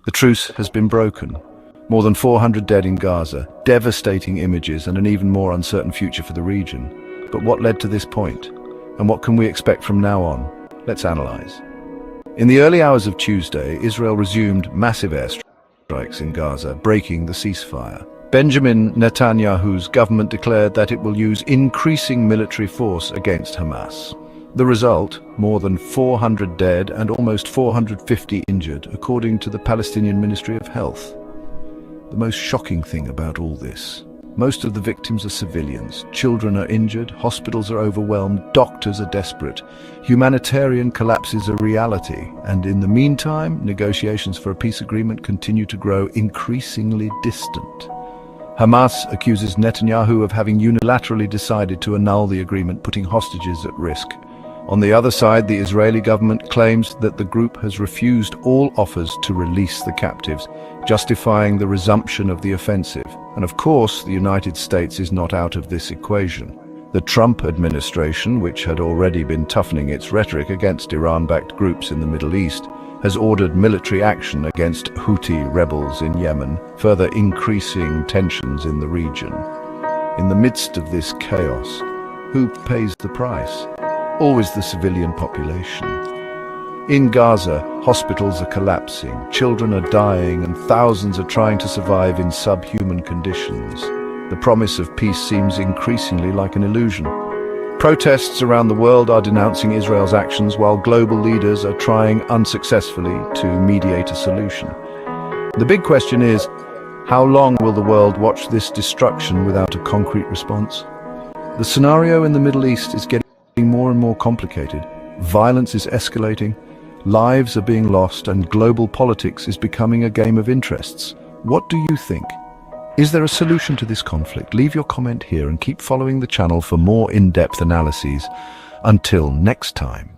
The truce has been broken. More than 400 dead in Gaza, devastating images and an even more uncertain future for the region. But what led to this point? And what can we expect from now on? Let's analyze. In the early hours of Tuesday, Israel resumed massive airstrikes in Gaza, breaking the ceasefire. Benjamin Netanyahu's government declared that it will use increasing military force against Hamas. The result, more than 400 dead and almost 450 injured, according to the Palestinian Ministry of Health. The most shocking thing about all this: most of the victims are civilians. Children are injured, hospitals are overwhelmed, doctors are desperate. Humanitarian collapse is a reality, and in the meantime, negotiations for a peace agreement continue to grow increasingly distant. Hamas accuses Netanyahu of having unilaterally decided to annul the agreement, putting hostages at risk. On the other side, the Israeli government claims that the group has refused all offers to release the captives, justifying the resumption of the offensive. And of course, the United States is not out of this equation. The Trump administration, which had already been toughening its rhetoric against Iran-backed groups in the Middle East, has ordered military action against Houthi rebels in Yemen, further increasing tensions in the region. In the midst of this chaos, who pays the price? Always the civilian population. In Gaza, hospitals are collapsing, children are dying, and thousands are trying to survive in subhuman conditions. The promise of peace seems increasingly like an illusion. Protests around the world are denouncing Israel's actions, while global leaders are trying unsuccessfully to mediate a solution. The big question is, how long will the world watch this destruction without a concrete response? The scenario in the Middle East is getting more and more complicated. Violence is escalating, lives are being lost, and global politics is becoming a game of interests. What do you think? Is there a solution to this conflict? Leave your comment here and keep following the channel for more in-depth analyses. Until next time.